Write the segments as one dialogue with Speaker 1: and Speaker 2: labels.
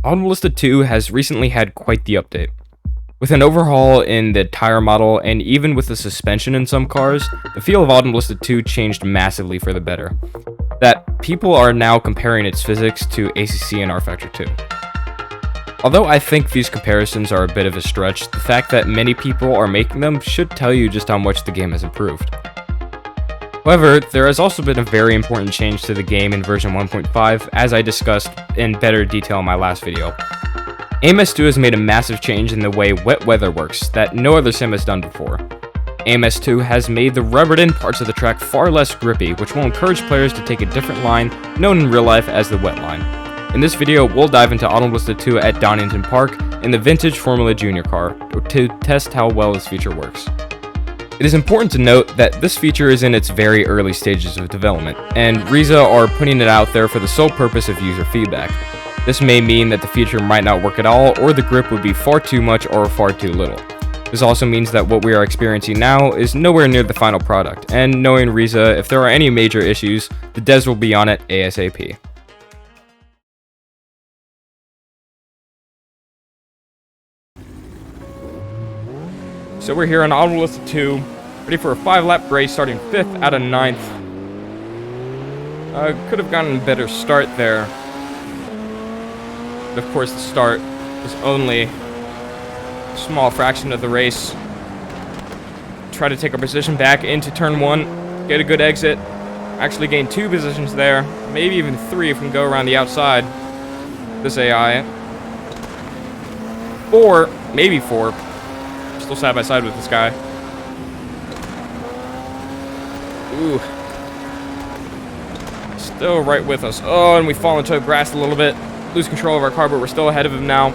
Speaker 1: Automobilista 2 has recently had quite the update. With an overhaul in the tire model and even with the suspension in some cars, the feel of Automobilista 2 changed massively for the better. That people are now comparing its physics to ACC and Rfecture 2. Although I think these comparisons are a bit of a stretch, the fact that many people are making them should tell you just how much the game has improved. However, there has also been a very important change to the game in version 1.5, as I discussed in better detail in my last video. AMS2 has made a massive change in the way wet weather works that no other sim has done before. AMS2 has made the rubbered-in parts of the track far less grippy, which will encourage players to take a different line, known in real life as the wet line. In this video, we'll dive into Automobilista 2 at Donington Park in the vintage Formula Junior car to test how well this feature works. It is important to note that this feature is in its very early stages of development, and Riza are putting it out there for the sole purpose of user feedback. This may mean that the feature might not work at all, or the grip would be far too much or far too little. This also means that what we are experiencing now is nowhere near the final product, and knowing Riza, if there are any major issues, the devs will be on it ASAP. So we're here on Automobilista 2, ready for a 5-lap race starting 5th out of 9th. Could have gotten a better start there. But of course the start was only a small fraction of the race. Try to take our position back into turn 1, get a good exit. Actually gain 2 positions there, maybe even 3 if we can go around the outside. This AI. 4, maybe 4. Still side by side with this guy. Ooh. Still right with us. Oh, and we fall into the grass a little bit. Lose control of our car, but we're still ahead of him now.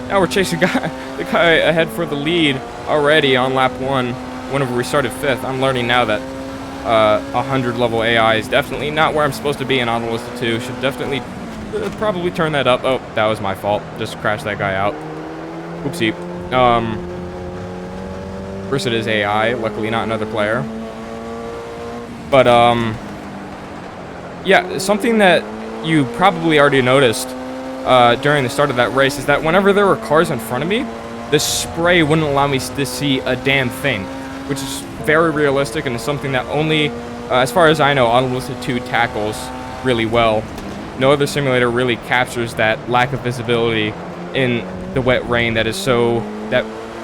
Speaker 1: Now we're chasing the guy ahead for the lead already on lap 1 whenever we started 5th. I'm learning now that 100 level AI is definitely not where I'm supposed to be in Automobilista 2. Should definitely probably turn that up. Oh, that was my fault. Just crashed that guy out. Oopsie. First it is AI, luckily not another player. But, yeah, something that you probably already noticed during the start of that race is that whenever there were cars in front of me, the spray wouldn't allow me to see a damn thing, which is very realistic and is something that only, as far as I know, Automobilista 2 tackles really well. No other simulator really captures that lack of visibility in the wet rain that is so...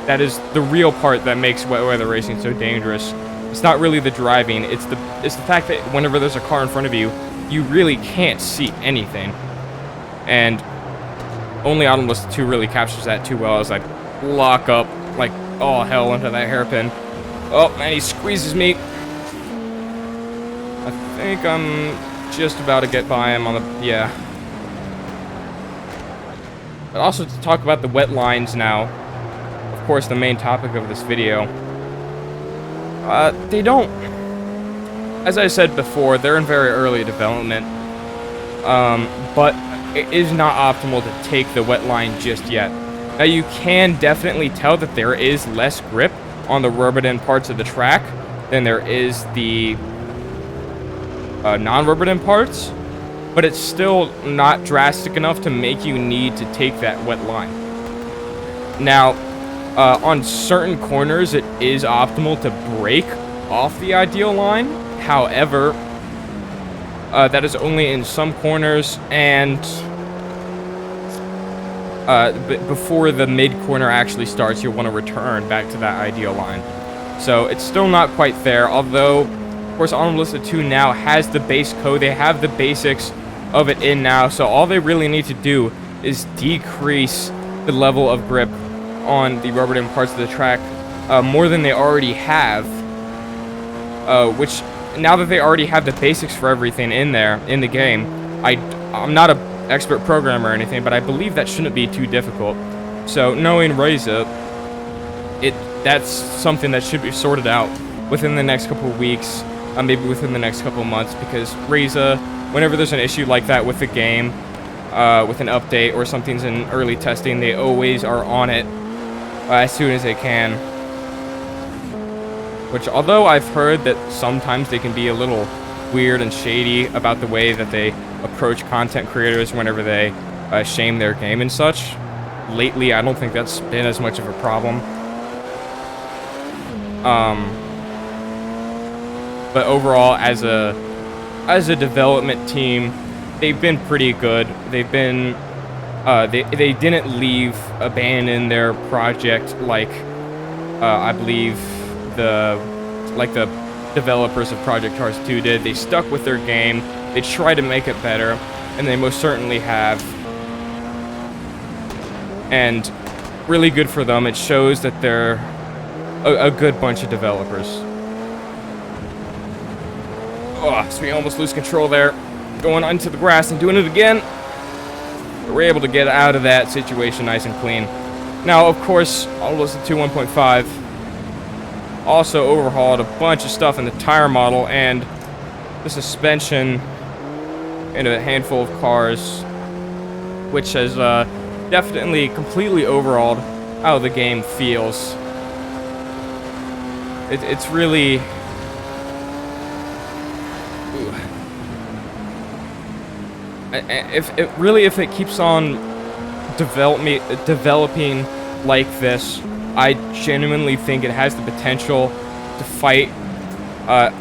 Speaker 1: That is the real part that makes wet weather racing so dangerous. It's not really the driving, it's the fact that whenever there's a car in front of you, you really can't see anything. And only Automobilista 2 really captures that too well as I lock up like all hell into that hairpin. Oh, and he squeezes me. I think I'm just about to get by him on the... yeah. But also to talk about the wet lines now. Of course, the main topic of this video. They don't... as I said before, they're in very early development. But it is not optimal to take the wet line just yet. Now, you can definitely tell that there is less grip on the rubbered-in parts of the track than there is the non-rubbered-in parts, but it's still not drastic enough to make you need to take that wet line. Now, on certain corners, it is optimal to break off the ideal line. However, that is only in some corners and before the mid-corner actually starts, you'll want to return back to that ideal line. So it's still not quite there, although, of course, Automobilista 2 now has the base code. They have the basics of it in now, so all they really need to do is decrease the level of grip on the rubbered-in parts of the track more than they already have, which now that they already have the basics for everything in there in the game, I'm not an expert programmer or anything, but I believe that shouldn't be too difficult. So knowing Reza, that's something that should be sorted out within the next couple of weeks, maybe within the next couple of months, because Reza, whenever there's an issue like that with the game, with an update or something's in early testing, they always are on it as soon as they can. Which, although I've heard that sometimes they can be a little weird and shady about the way that they approach content creators whenever they shame their game and such. Lately, I don't think that's been as much of a problem. But overall, as a development team, they've been pretty good. They've been they didn't abandon their project like I believe the developers of Project Cars 2 did. They stuck with their game. They tried to make it better, and they most certainly have. And really good for them. It shows that they're a good bunch of developers. Oh, so we almost lose control there. Going onto the grass and doing it again. But we're able to get out of that situation nice and clean. Now, of course, Automobilista 2 1.5 also overhauled a bunch of stuff in the tire model and the suspension in a handful of cars, which has definitely completely overhauled how the game feels. It's really... If it keeps on developing like this, I genuinely think it has the potential to fight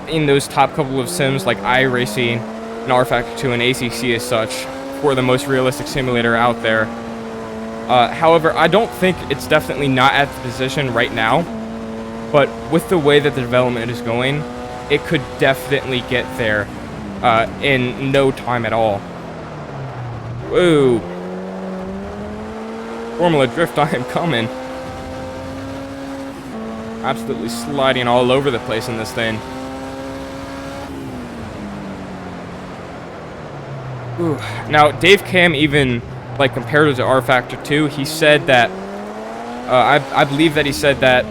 Speaker 1: in those top couple of sims like iRacing and Rfecture 2 and ACC as such for the most realistic simulator out there. However, I don't think it's definitely not at the position right now, but with the way that the development is going, it could definitely get there in no time at all. Whoa. Formula Drift, I am coming. Absolutely sliding all over the place in this thing. Ooh. Now, Dave Cam even, like, compared it to Rfecture 2, he said that, I believe that he said that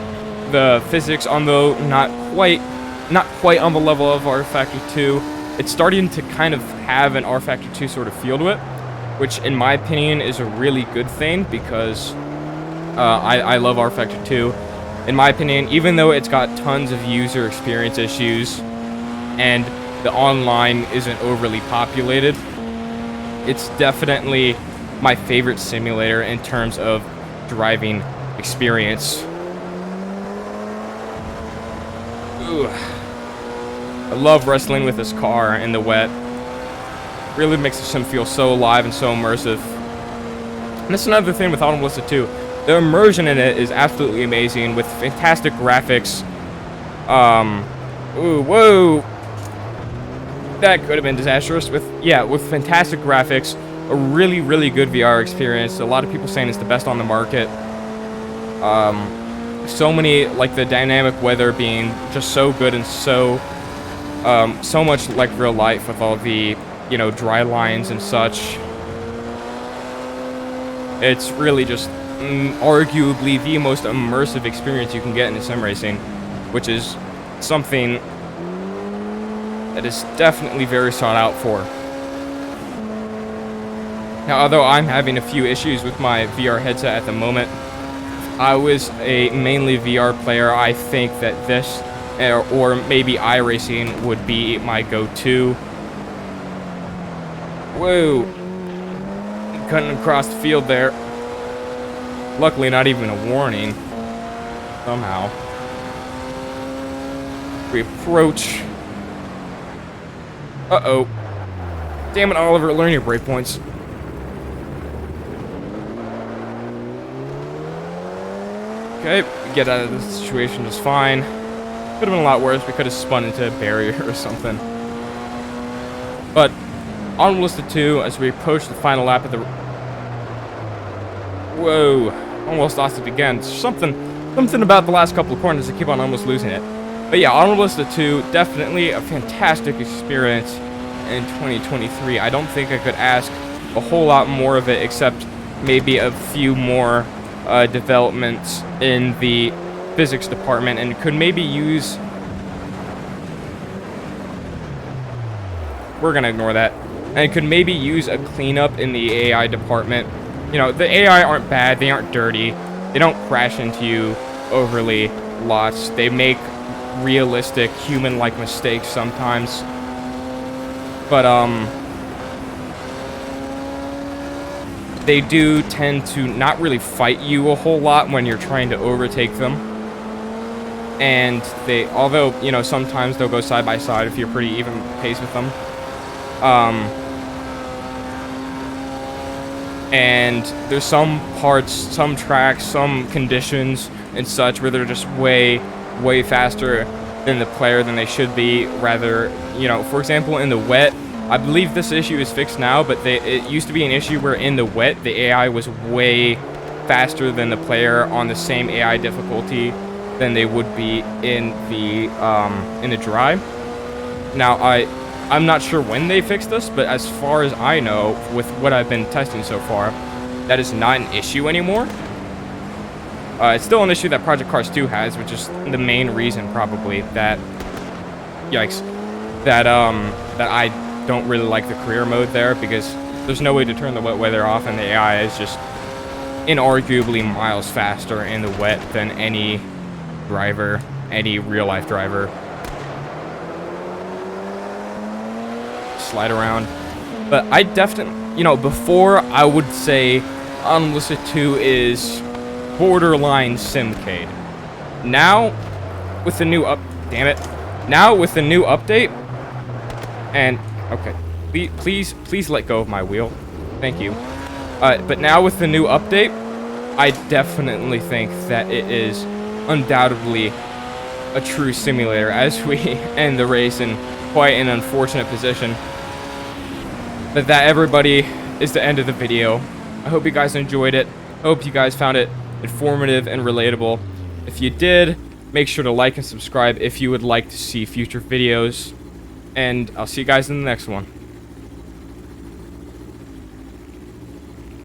Speaker 1: the physics, although not quite on the level of Rfecture 2, it's starting to kind of have an Rfecture 2 sort of feel to it, which, in my opinion, is a really good thing, because I love Rfecture 2. In my opinion, even though it's got tons of user experience issues, and the online isn't overly populated, it's definitely my favorite simulator in terms of driving experience. Ooh. I love wrestling with this car in the wet. Really makes the sim feel so alive and so immersive. And that's another thing with Automobilista 2. The immersion in it is absolutely amazing with fantastic graphics. Ooh, whoa. That could have been disastrous. With fantastic graphics, a really, really good VR experience. A lot of people saying it's the best on the market. So many, like the dynamic weather being just so good and so much like real life with all the, you know, dry lines and such. It's really just arguably the most immersive experience you can get in sim racing, which is something that is definitely very sought out for. Now, although I'm having a few issues with my VR headset at the moment, if I was a mainly VR player, I think that this or maybe iRacing would be my go-to. Whoa! Cutting across the field there. Luckily, not even a warning. Somehow. We approach. Uh-oh. Damn it, Oliver, learn your breakpoints. Okay, we get out of this situation just fine. Could have been a lot worse. We could have spun into a barrier or something. But Automobilista 2, as we approach the final lap of the... Whoa. Almost lost it again. Something about the last couple of corners that keep on almost losing it. But yeah, Automobilista 2, definitely a fantastic experience in 2023. I don't think I could ask a whole lot more of it, except maybe a few more developments in the physics department, and could maybe use... We're gonna ignore that. And could maybe use a cleanup in the AI department. You know, the AI aren't bad, they aren't dirty, they don't crash into you overly lots. They make realistic, human-like mistakes sometimes. But, they do tend to not really fight you a whole lot when you're trying to overtake them. And they, although, you know, sometimes they'll go side by side if you're pretty even pace with them. And there's some parts, some tracks, some conditions and such where they're just way faster than the player than they should be. Rather, you know, for example, in the wet, I believe this issue is fixed now, but it used to be an issue where in the wet, the AI was way faster than the player on the same AI difficulty than they would be in the dry. Now, I'm not sure when they fixed this, but as far as I know, with what I've been testing so far, that is not an issue anymore. It's still an issue that Project Cars 2 has, which is the main reason probably that, yikes, that I don't really like the career mode there, because there's no way to turn the wet weather off, and the AI is just inarguably miles faster in the wet than any driver, any real-life driver. Slide around. But I definitely, you know, before I would say Automobilista 2 is borderline Simcade. Now, with the new Now, with the new update, and, okay, please let go of my wheel. Thank you. But now with the new update, I definitely think that it is undoubtedly a true simulator, as we end the race in quite an unfortunate position. But that, everybody, is the end of the video. I hope you guys enjoyed it. I hope you guys found it informative and relatable. If you did, make sure to like and subscribe if you would like to see future videos. And I'll see you guys in the next one.